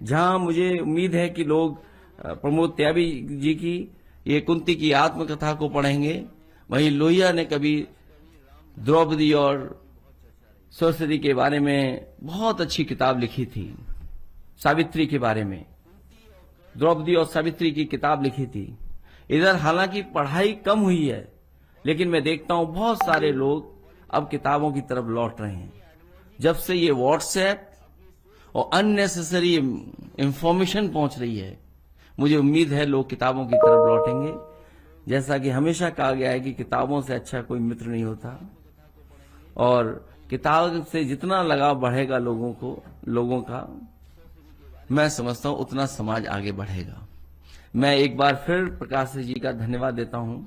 जहां मुझे उम्मीद है कि लोग प्रमोद त्यागी जी की ये कुंती की आत्मकथा को पढ़ेंगे, वहीं लोहिया ने कभी द्रौपदी और सरस्वती के बारे में बहुत अच्छी किताब लिखी थी। सावित्री के बारे में द्रौपदी और सावित्री की किताब लिखी थी। इधर हालांकि पढ़ाई कम हुई है, लेकिन मैं देखता हूं बहुत सारे लोग अब किताबों की तरफ लौट रहे हैं। जब से ये व्हाट्सएप और अननेसेसरी इंफॉर्मेशन पहुंच रही है, मुझे उम्मीद है लोग किताबों की तरफ लौटेंगे। जैसा कि हमेशा कहा गया है कि किताबों से अच्छा कोई मित्र नहीं होता, और किताब से जितना लगाव बढ़ेगा लोगों का, मैं समझता हूं उतना समाज आगे बढ़ेगा। मैं एक बार फिर प्रकाश जी का धन्यवाद देता हूं,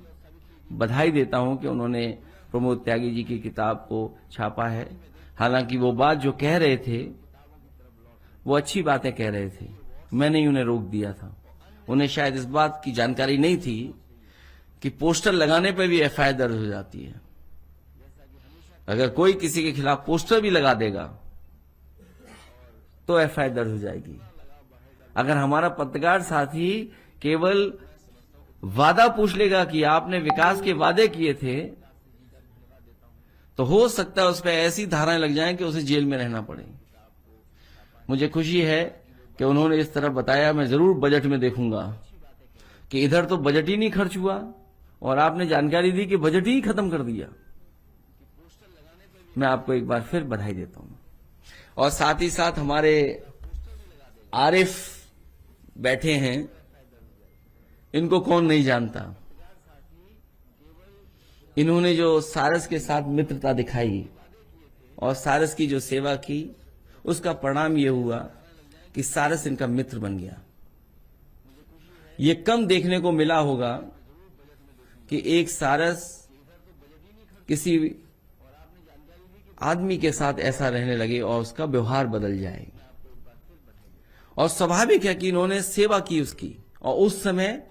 बधाई देता हूं कि उन्होंने प्रमोद त्यागी जी की किताब को छापा है। हालांकि वो बात जो कह रहे थे वो अच्छी बातें कह रहे थे, मैंने ही उन्हें रोक दिया था। उन्हें शायद इस बात की जानकारी नहीं थी कि पोस्टर लगाने पर भी एफआईआर दर्ज हो जाती है। अगर कोई किसी के खिलाफ पोस्टर भी लगा देगा तो एफआईआर दर्ज हो जाएगी। अगर हमारा पत्रकार साथी केवल वादा पूछ लेगा कि आपने विकास के वादे किए थे, तो हो सकता है उस पर ऐसी धाराएं लग जाएं कि उसे जेल में रहना पड़े। मुझे खुशी है कि उन्होंने इस तरह बताया। मैं जरूर बजट में देखूंगा कि इधर तो बजट ही नहीं खर्च हुआ और आपने जानकारी दी कि बजट ही खत्म कर दिया। मैं आपको एक बार फिर बधाई देता हूं। और साथ ही साथ हमारे आरिफ बैठे हैं, इनको कौन नहीं जानता। इन्होंने जो सारस के साथ मित्रता दिखाई और सारस की जो सेवा की, उसका परिणाम यह हुआ कि सारस इनका मित्र बन गया। ये कम देखने को मिला होगा कि एक सारस किसी आदमी के साथ ऐसा रहने लगे और उसका व्यवहार बदल जाए। और स्वाभाविक है कि इन्होंने सेवा की उसकी, और उस समय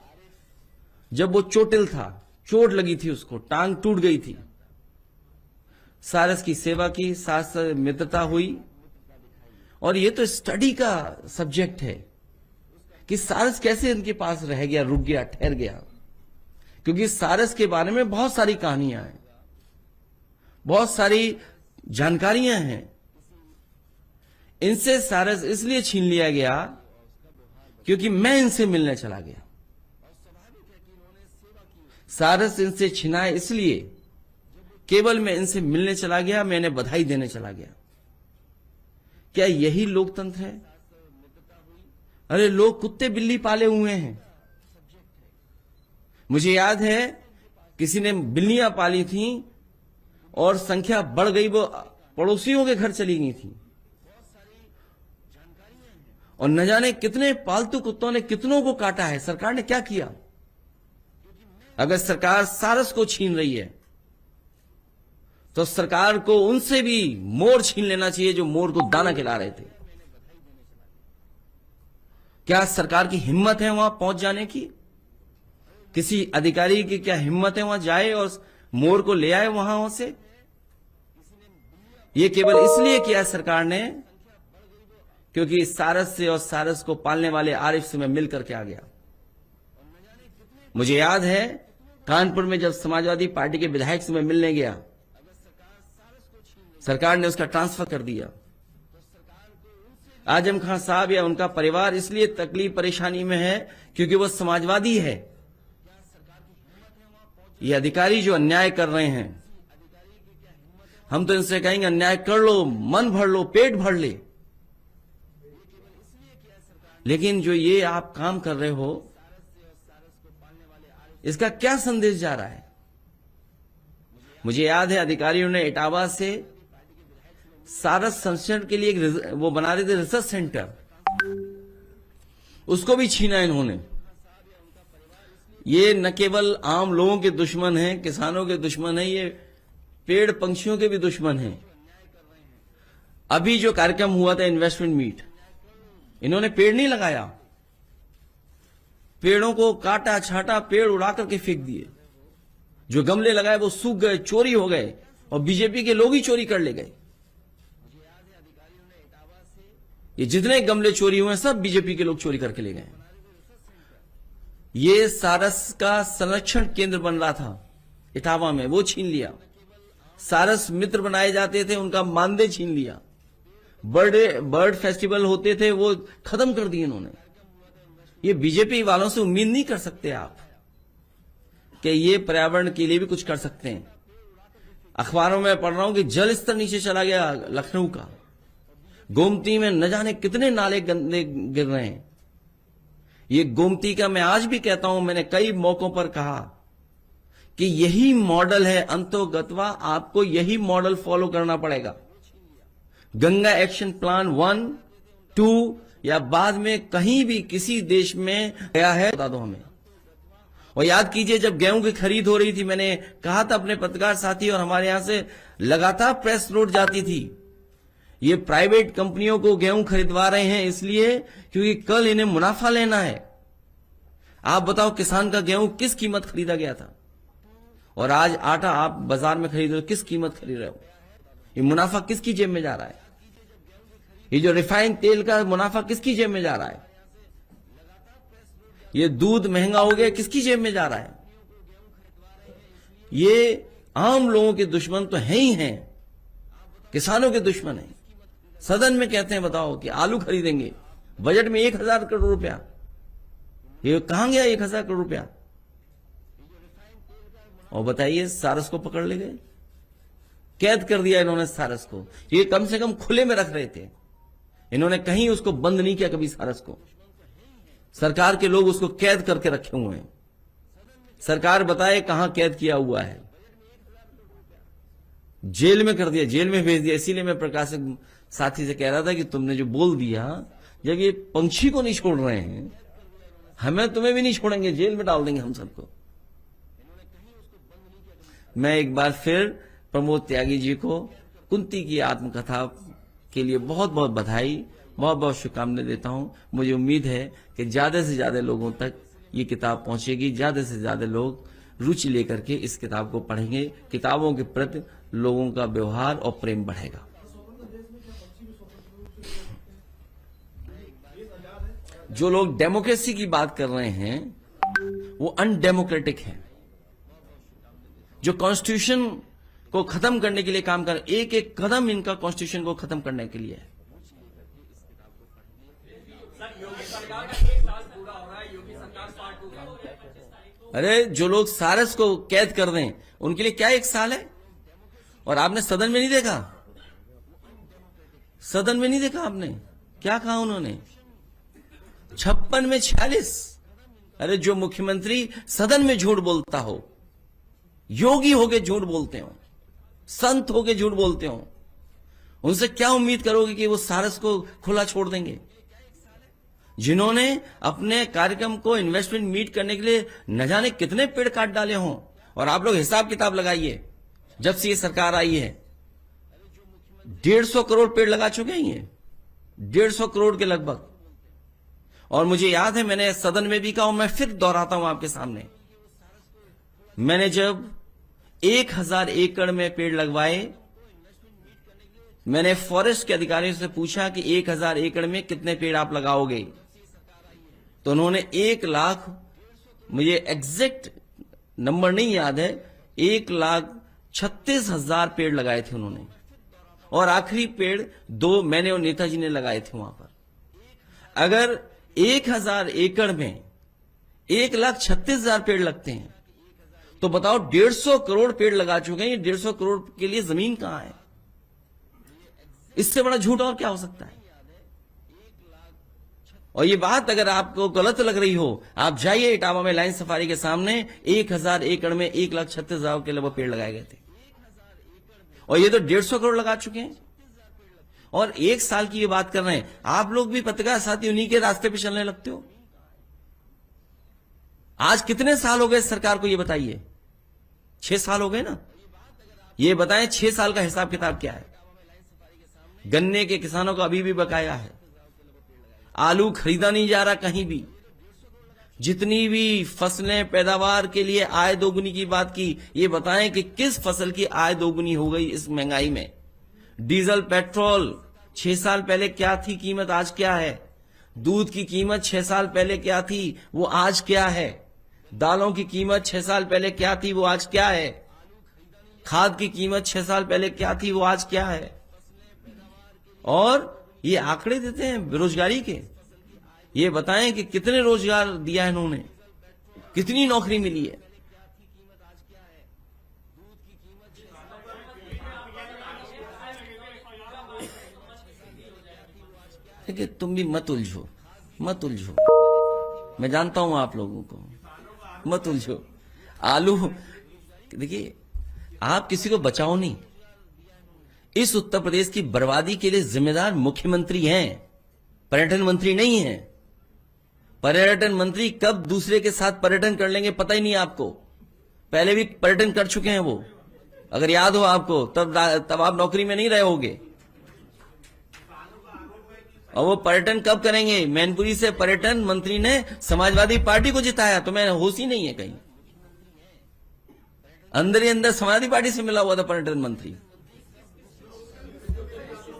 जब वो चोटिल था, चोट लगी थी, उसको टांग टूट गई थी, सारस की सेवा की, साथ मित्रता हुई। और ये तो स्टडी का सब्जेक्ट है कि सारस कैसे इनके पास रह गया, रुक गया, ठहर गया, क्योंकि सारस के बारे में बहुत सारी कहानियां हैं, बहुत सारी जानकारियां हैं। इनसे सारस इसलिए छीन लिया गया क्योंकि मैं इनसे मिलने चला गया। सारस इनसे छिना इसलिए केवल मैं इनसे मिलने चला गया, मैं इन्हें बधाई देने चला गया। क्या यही लोकतंत्र है? अरे लोग कुत्ते बिल्ली पाले हुए हैं। मुझे याद है किसी ने बिल्लियां पाली थी और संख्या बढ़ गई, वो पड़ोसियों के घर चली गई थी, और न जाने कितने पालतू कुत्तों ने कितनों को काटा है। सरकार ने क्या किया? अगर सरकार सारस को छीन रही है तो सरकार को उनसे भी मोर छीन लेना चाहिए जो मोर को दाना खिला रहे थे। क्या सरकार की हिम्मत है वहां पहुंच जाने की? किसी अधिकारी की क्या हिम्मत है वहां जाए और मोर को ले आए वहां से? यह केवल इसलिए किया सरकार ने क्योंकि सारस से और सारस को पालने वाले आरिफ से मैं मिल करके आ गया। मुझे याद है कानपुर में जब समाजवादी पार्टी के विधायक से मैं मिलने गया, सरकार ने उसका ट्रांसफर कर दिया। आजम खान साहब या उनका परिवार इसलिए तकलीफ परेशानी में है क्योंकि वो समाजवादी है। ये अधिकारी जो अन्याय कर रहे हैं, हम तो इनसे कहेंगे अन्याय कर लो, मन भर लो, पेट भर ले, लेकिन जो ये आप काम कर रहे हो, इसका क्या संदेश जा रहा है? मुझे याद है अधिकारियों ने इटावा से सारस संरक्षण के लिए एक वो बना रहे थे रिसर्च सेंटर, उसको भी छीना इन्होंने। ये न केवल आम लोगों के दुश्मन हैं, किसानों के दुश्मन हैं, ये पेड़ पंछियों के भी दुश्मन हैं। अभी जो कार्यक्रम हुआ था इन्वेस्टमेंट मीट, इन्होंने पेड़ नहीं लगाया, पेड़ों को काटा छाटा, पेड़ उड़ा करके फेंक दिए। जो गमले लगाए वो सूख गए, चोरी हो गए, और बीजेपी के लोग ही चोरी कर ले गए। ये जितने गमले चोरी हुए हैं सब बीजेपी के लोग चोरी करके ले गए। ये सारस का संरक्षण केंद्र बन रहा था इटावा में, वो छीन लिया। सारस मित्र बनाए जाते थे, उनका मानदेय छीन लिया। बर्ड फेस्टिवल होते थे, वो खत्म कर दिए इन्होंने। ये बीजेपी वालों से उम्मीद नहीं कर सकते आप कि ये पर्यावरण के लिए भी कुछ कर सकते हैं। अखबारों में पढ़ रहा हूं कि जल स्तर नीचे चला गया लखनऊ का। गोमती में न जाने कितने नाले गंदे गिर रहे हैं। ये गोमती का मैं आज भी कहता हूं, मैंने कई मौकों पर कहा कि यही मॉडल है, अंतोगत्वा आपको यही मॉडल फॉलो करना पड़ेगा। गंगा एक्शन प्लान 1, 2 या बाद में कहीं भी किसी देश में गया है बता दो हमें। और याद कीजिए जब गेहूं की खरीद हो रही थी, मैंने कहा था अपने पत्रकार साथी और हमारे यहां से लगातार प्रेस नोट जाती थी, ये प्राइवेट कंपनियों को गेहूं खरीदवा रहे हैं इसलिए क्योंकि कल इन्हें मुनाफा लेना है। आप बताओ किसान का गेहूं किस कीमत खरीदा गया था, और आज आटा आप बाजार में खरीद रहे हो, किस कीमत खरीद रहे हो? ये मुनाफा किसकी जेब में जा रहा है? ये जो रिफाइंड तेल का मुनाफा किसकी जेब में जा रहा है? ये दूध महंगा हो गया, किसकी जेब में जा रहा है? ये आम लोगों के दुश्मन तो हैं ही हैं, किसानों के दुश्मन हैं। सदन में कहते हैं बताओ कि आलू खरीदेंगे, बजट में 1000 करोड़ रुपया, ये कहां गया 1000 करोड़ रुपया? और बताइए सारस को पकड़ ले गए, कैद कर दिया इन्होंने सारस को। ये कम से कम खुले में रख रहे थे, इन्होंने कहीं उसको बंद नहीं किया कभी सारस को। सरकार के लोग उसको कैद करके रखे हुए हैं। सरकार बताए कहां कैद किया हुआ है। जेल में कर दिया, जेल में भेज दिया। इसीलिए मैं प्रकाशक साथी से कह रहा था कि तुमने जो बोल दिया, जब ये पंछी को नहीं छोड़ रहे हैं, हमें तुम्हें भी नहीं छोड़ेंगे, जेल में डाल देंगे हम सबको। मैं एक बार फिर प्रमोद त्यागी जी को कुंती की आत्मकथा के लिए बहुत बहुत बधाई, बहुत बहुत शुभकामनाएं देता हूं। मुझे उम्मीद है कि ज्यादा से ज्यादा लोगों तक ये किताब पहुंचेगी, ज्यादा से ज्यादा लोग रुचि लेकर के इस किताब को पढ़ेंगे, किताबों के प्रति लोगों का व्यवहार और प्रेम बढ़ेगा। जो लोग डेमोक्रेसी की बात कर रहे हैं वो अनडेमोक्रेटिक है। जो कॉन्स्टिट्यूशन को खत्म करने के लिए काम कर, एक एक कदम इनका कॉन्स्टिट्यूशन को खत्म करने के लिए है। अरे जो लोग सारस को कैद कर दें उनके लिए क्या 1 साल है? और आपने सदन में नहीं देखा, सदन में नहीं देखा आपने क्या कहा उन्होंने? 56 में 46। अरे जो मुख्यमंत्री सदन में झूठ बोलता हो, योगी होके झूठ बोलते हो, संत होके झूठ बोलते हो, उनसे क्या उम्मीद करोगे कि वो सारस को खुला छोड़ देंगे? जिन्होंने अपने कार्यक्रम को इन्वेस्टमेंट मीट करने के लिए न जाने कितने पेड़ काट डाले हों। और आप लोग हिसाब किताब लगाइए, जब से ये सरकार आई है 150 करोड़ पेड़ लगा चुके हैं ये, 150 करोड़ के लगभग। और मुझे याद है मैंने सदन में भी कहा और मैं फिर दोहराता हूं आपके सामने, मैंने जब 1000 एकड़ में पेड़ लगवाए, मैंने फॉरेस्ट के अधिकारियों से पूछा कि 1000 एकड़ में कितने पेड़ आप लगाओगे, तो उन्होंने 1 लाख, मुझे एग्जैक्ट नंबर नहीं याद है, 1,36,000 पेड़ लगाए थे उन्होंने। और आखिरी पेड़ 2 मैंने और नेताजी ने लगाए थे वहां पर। अगर 1000 एकड़ में 1,36,000 पेड़ लगते हैं तो बताओ 150 करोड़ पेड़ लगा चुके हैं। ये 150 करोड़ के लिए जमीन कहां है? इससे बड़ा झूठ और क्या हो सकता है? और ये बात अगर आपको गलत लग रही हो, आप जाइए इटावा में लाइन सफारी के सामने 1000 एकड़ में 1,36,000 के लगभग पेड़ लगाए गए थे, और ये तो 150 करोड़ लगा चुके हैं। और 1 साल की ये बात कर रहे हैं। आप लोग भी पत्रकार साथी उन्हीं के रास्ते पे चलने लगते हो। आज कितने साल हो गए सरकार को, ये बताइए? 6 साल हो गए ना। ये बताएं 6 साल का हिसाब किताब क्या है? गन्ने के किसानों का अभी भी बकाया है, आलू खरीदा नहीं जा रहा कहीं भी। जितनी भी फसलें पैदावार के लिए आय दोगुनी की बात की, ये बताएं कि किस फसल की आय दोगुनी हो गई इस महंगाई में? डीजल पेट्रोल 6 साल पहले क्या थी कीमत, आज क्या है। दूध की कीमत 6 साल पहले क्या थी, वो आज क्या है। दालों की कीमत 6 साल पहले क्या थी, वो आज क्या है। खाद की कीमत 6 साल पहले क्या थी, वो आज क्या है। और ये आंकड़े देते हैं बेरोजगारी के। ये बताएं कि कितने रोजगार दिया है इन्होंने, कितनी नौकरी मिली है। देखिए, तुम भी मत उलझो, मत उलझो, मैं जानता हूं आप लोगों को, मत उलझो। आलू, देखिए, आप किसी को बचाओ नहीं। इस उत्तर प्रदेश की बर्बादी के लिए जिम्मेदार मुख्यमंत्री हैं, पर्यटन मंत्री नहीं है। पर्यटन मंत्री कब दूसरे के साथ पर्यटन कर लेंगे पता ही नहीं आपको। पहले भी पर्यटन कर चुके हैं वो, अगर याद हो आपको, तब आप नौकरी में नहीं रहे होगे। और वो पर्यटन कब करेंगे। मैनपुरी से पर्यटन मंत्री ने समाजवादी पार्टी को जिताया, तो मैं होश ही नहीं है कहीं। अंदर ही अंदर समाजवादी पार्टी से मिला हुआ था पर्यटन मंत्री।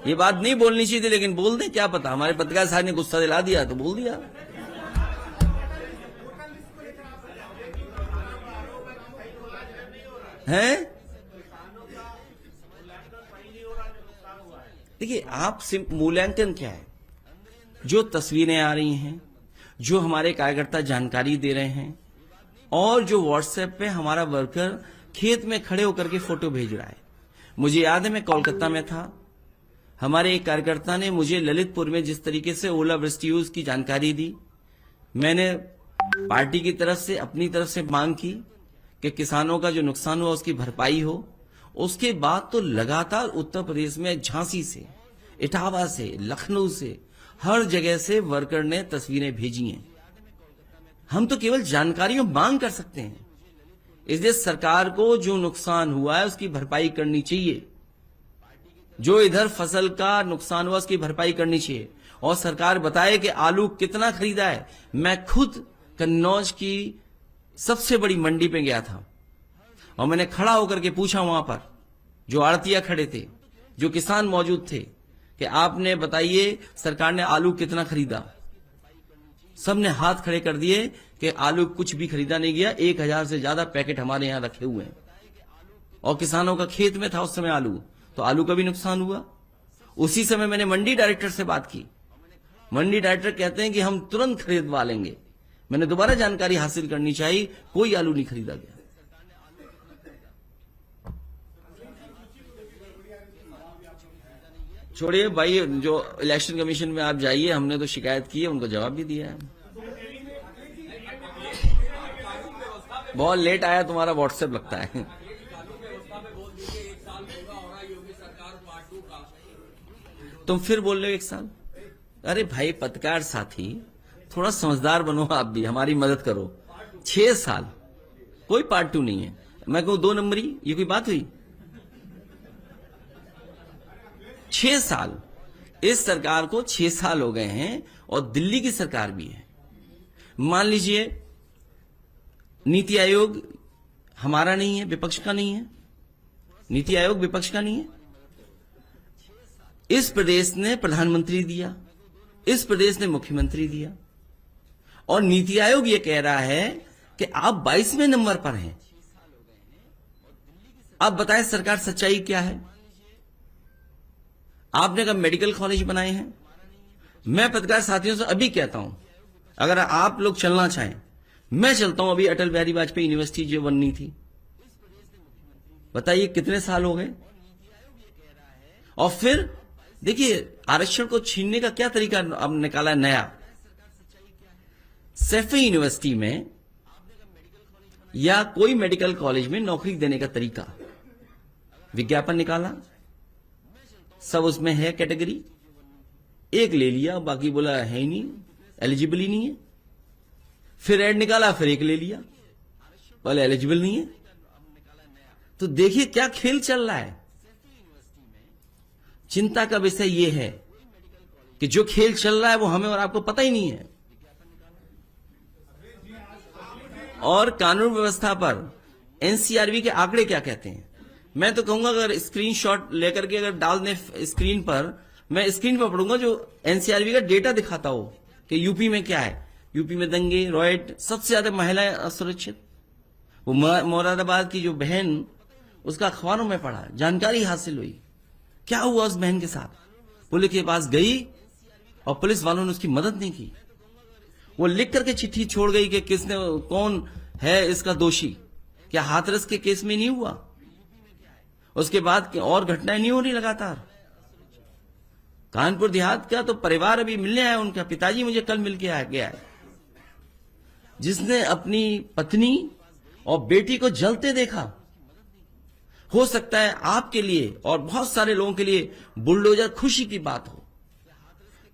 ये बात नहीं बोलनी चाहिए थी, लेकिन बोल दें, क्या पता, हमारे पत्रकार साहब ने गुस्सा दिला दिया तो बोल दिया। हैं? देखिए, आप मूल्यांकन क्या है। जो तस्वीरें आ रही हैं, जो हमारे कार्यकर्ता जानकारी दे रहे हैं, और जो व्हाट्सएप पे हमारा वर्कर खेत में खड़े होकर के फोटो भेज रहा है। मुझे याद है, मैं कोलकाता में था, हमारे एक कार्यकर्ता ने मुझे ललितपुर में जिस तरीके से ओलावृष्टि हुई उसकी जानकारी दी। मैंने पार्टी की तरफ से, अपनी तरफ से मांग की कि किसानों का जो नुकसान हुआ उसकी भरपाई हो। उसके बाद तो लगातार उत्तर प्रदेश में झांसी से, इटावा से, लखनऊ से, हर जगह से वर्कर ने तस्वीरें भेजी हैं। हम तो केवल जानकारी और मांग कर सकते हैं। इसलिए सरकार को जो नुकसान हुआ है उसकी भरपाई करनी चाहिए। जो इधर फसल का नुकसान हुआ उसकी भरपाई करनी चाहिए। और सरकार बताए कि आलू कितना खरीदा है। मैं खुद कन्नौज की सबसे बड़ी मंडी पे गया था और मैंने खड़ा होकर के पूछा वहां पर जो आड़तिया खड़े थे, जो किसान मौजूद थे, कि आपने बताइए सरकार ने आलू कितना खरीदा। सबने हाथ खड़े कर दिए कि आलू कुछ भी खरीदा नहीं गया। 1000 से ज्यादा पैकेट हमारे यहां रखे हुए हैं और किसानों का खेत में था उस समय आलू, तो आलू का भी नुकसान हुआ। उसी समय मैंने मंडी डायरेक्टर से बात की। मंडी डायरेक्टर कहते हैं कि हम तुरंत खरीदवा लेंगे। मैंने दोबारा जानकारी हासिल करनी चाहिए, कोई आलू नहीं खरीदा गया। छोड़िए भाई, जो इलेक्शन कमीशन में आप जाइए, हमने तो शिकायत की है, उनको जवाब भी दिया है। बहुत लेट आया तुम्हारा व्हाट्सएप लगता है। तुम फिर बोल रहे हो 1 साल। अरे भाई पत्रकार साथी, थोड़ा समझदार बनो आप भी, हमारी मदद करो। 6 साल कोई पार्ट 2 नहीं है। मैं कहूं 2 नंबरी, ये कोई बात हुई। 6 साल, इस सरकार को 6 साल हो गए हैं और दिल्ली की सरकार भी है। मान लीजिए नीति आयोग हमारा नहीं है, विपक्ष का नहीं है। नीति आयोग विपक्ष का नहीं है। इस प्रदेश ने प्रधानमंत्री दिया, इस प्रदेश ने मुख्यमंत्री दिया, और नीति आयोग यह कह रहा है कि आप 22वें नंबर पर हैं। आप बताएं सरकार सच्चाई क्या है। आपने कब मेडिकल कॉलेज बनाए हैं। मैं पत्रकार साथियों से अभी कहता हूं, अगर आप लोग चलना चाहें, मैं चलता हूं। अभी अटल बिहारी वाजपेयी यूनिवर्सिटी जो बननी थी, बताइए कितने साल हो गए। और फिर देखिए, आरक्षण को छीनने का क्या तरीका अब निकाला नया। सैफई यूनिवर्सिटी में या कोई मेडिकल कॉलेज में नौकरी देने का तरीका, विज्ञापन निकाला, सब उसमें है कैटेगरी, एक ले लिया, बाकी बोला है ही नहीं, एलिजिबल ही नहीं है। फिर ऐड निकाला, फिर एक ले लिया, बोले एलिजिबल नहीं है। तो देखिए क्या खेल चल रहा है। चिंता का विषय यह है कि जो खेल चल रहा है वो हमें और आपको पता ही नहीं है। और कानून व्यवस्था पर एनसीआरबी के आंकड़े क्या कहते हैं। मैं तो कहूंगा अगर स्क्रीनशॉट लेकर के अगर डाल दें स्क्रीन पर, मैं स्क्रीन पर पढ़ूंगा जो एनसीआरबी का डेटा दिखाता हो कि यूपी में क्या है। यूपी में दंगे, रॉयट, सबसे ज्यादा महिलाएं असुरक्षित। वो मुरादाबाद की जो बहन, उसका अखबारों में पढ़ा, जानकारी हासिल हुई, क्या हुआ उस बहन के साथ। पुलिस के पास गई और पुलिस वालों ने उसकी मदद नहीं की। वो लिख करके चिट्ठी छोड़ गई कि किसने, कौन है इसका दोषी। क्या हाथरस के केस में नहीं हुआ? उसके बाद और घटनाएं नहीं हो रही लगातार। कानपुर देहात का तो परिवार अभी मिलने आया, उनका पिताजी मुझे कल मिल के आ गया है, जिसने अपनी पत्नी और बेटी को जलते देखा। हो सकता है आपके लिए और बहुत सारे लोगों के लिए बुलडोजर खुशी की बात हो,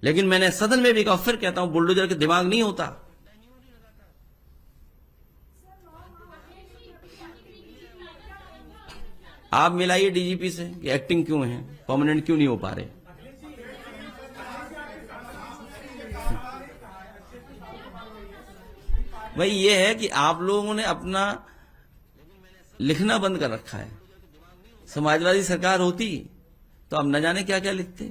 लेकिन मैंने सदन में भी कहा, फिर कहता हूं, बुलडोजर के दिमाग नहीं होता। आप मिलाइए डीजीपी से कि एक्टिंग क्यों है, परमानेंट क्यों नहीं हो पा रहे। भाई ये है कि आप लोगों ने अपना लिखना बंद कर रखा है। समाजवादी सरकार होती तो अब न जाने क्या क्या लिखते।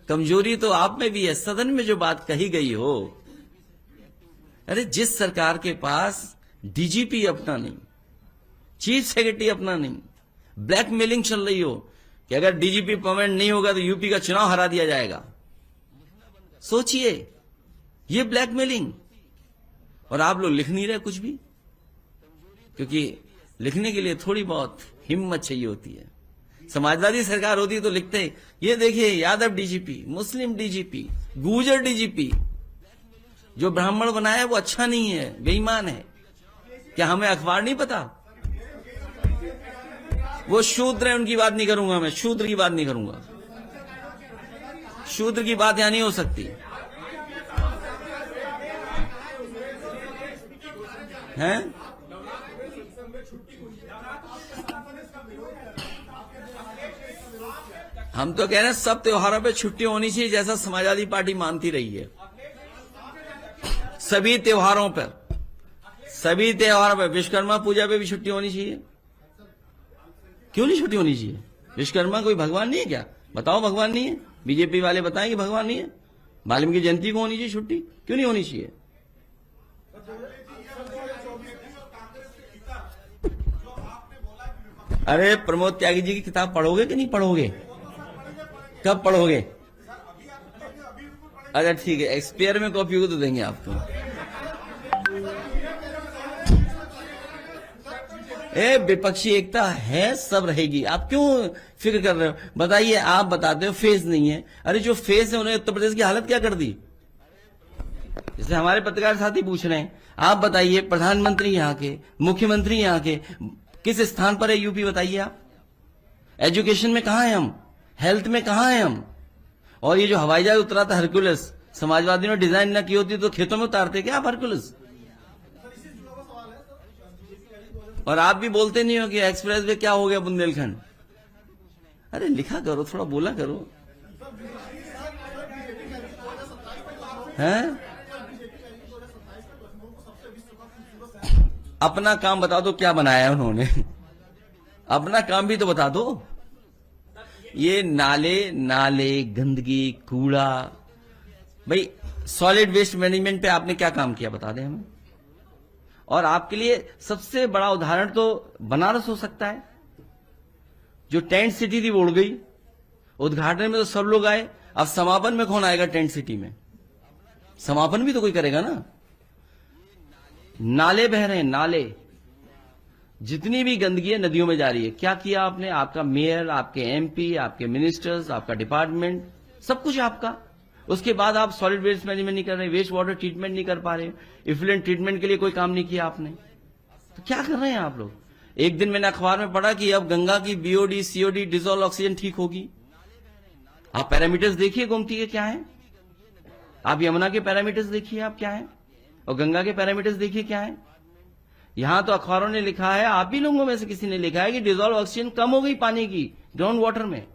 कमजोरी तो आप में भी है। सदन में जो बात कही गई हो, अरे जिस सरकार के पास डीजीपी अपना नहीं, चीफ सेक्रेटरी अपना नहीं, ब्लैकमेलिंग चल रही हो कि अगर डीजीपी परमानेंट नहीं होगा तो यूपी का चुनाव हरा दिया जाएगा। सोचिए, ये ब्लैकमेलिंग। और आप लोग लिख नहीं रहे कुछ भी, क्योंकि लिखने के लिए थोड़ी बहुत हिम्मत चाहिए होती है। समाजवादी सरकार होती तो लिखते, ये देखिए यादव डीजीपी, मुस्लिम डीजीपी, गुर्जर डीजीपी। जो ब्राह्मण बनाया है वो अच्छा नहीं है, बेईमान है। क्या हमें अखबार नहीं पता? वो शूद्र है, उनकी बात नहीं करूंगा मैं, शूद्र की बात नहीं करूंगा। शूद्र की बात यहां नहीं हो सकती हैं। हम तो कह रहे हैं सब त्योहारों पे छुट्टी होनी चाहिए, जैसा समाजवादी पार्टी मानती रही है। सभी त्योहारों पर, सभी त्योहारों पर, विश्वकर्मा पूजा पे भी छुट्टी होनी चाहिए। क्यों नहीं छुट्टी होनी चाहिए? विश्वकर्मा कोई भगवान नहीं है क्या? बताओ भगवान नहीं है। बीजेपी वाले बताएं कि भगवान नहीं है। वाल्मीकि जयंती को होनी चाहिए छुट्टी, क्यों नहीं होनी चाहिए? अरे प्रमोद त्यागी जी की किताब पढ़ोगे कि नहीं पढ़ोगे? कब पढ़ोगे? अच्छा ठीक है, एक्सपायर में कॉपी को तो देंगे आपको। विपक्षी एकता है, सब रहेगी। आप क्यों फिक्र कर रहे हो? बताइए, आप बताते हो फेस नहीं है। अरे जो फेस है उन्होंने उत्तर प्रदेश की हालत क्या कर दी? जैसे हमारे पत्रकार साथी पूछ रहे हैं, आप बताइए, प्रधानमंत्री यहाँ के, मुख्यमंत्री यहाँ के, किस स्थान पर है यूपी? बताइए आप। एजुकेशन में कहां है हम? हेल्थ में कहां है हम? और ये जो हवाई जहाज उतरा था हरकुलस, समाजवादियों ने डिजाइन ना की होती तो खेतों में उतारते क्या आप हरकुलस? और आप भी बोलते नहीं हो कि एक्सप्रेस वे क्या हो गया बुंदेलखंड। अरे लिखा करो, थोड़ा बोला करो, हैं? अपना काम बता दो, क्या बनाया है उन्होंने? अपना काम भी तो बता दो। ये नाले गंदगी, कूड़ा, भाई सॉलिड वेस्ट मैनेजमेंट पे आपने क्या काम किया बता दें हमें। और आपके लिए सबसे बड़ा उदाहरण तो बनारस हो सकता है। जो टेंट सिटी थी वो उड़ गई। उद्घाटन में तो सब लोग आए, अब समापन में कौन आएगा? टेंट सिटी में समापन भी तो कोई करेगा ना। नाले बह रहे हैं, नाले, जितनी भी गंदगी है नदियों में जा रही है। क्या किया आपने? आपका मेयर, आपके एमपी, आपके मिनिस्टर्स, आपका डिपार्टमेंट, सब कुछ आपका। उसके बाद आप सॉलिड वेस्ट मैनेजमेंट नहीं कर रहे, वेस्ट वाटर ट्रीटमेंट नहीं कर पा रहे, इफ्लुएंट ट्रीटमेंट के लिए कोई काम नहीं किया आपने। तो क्या कर रहे हैं आप लोग? एक दिन मैंने अखबार में पढ़ा कि अब गंगा की बीओडी, सीओडी, डिजोल्व ऑक्सीजन ठीक होगी। आप पैरामीटर्स देखिए गोमती के क्या है, आप यमुना के पैरामीटर्स देखिए आप क्या है, और गंगा के पैरामीटर्स देखिए क्या है। यहां तो अखबारों ने लिखा है, आप ही लोगों में से किसी ने लिखा है कि डिजोल्व ऑक्सीजन कम हो गई पानी की ग्राउंड वाटर में।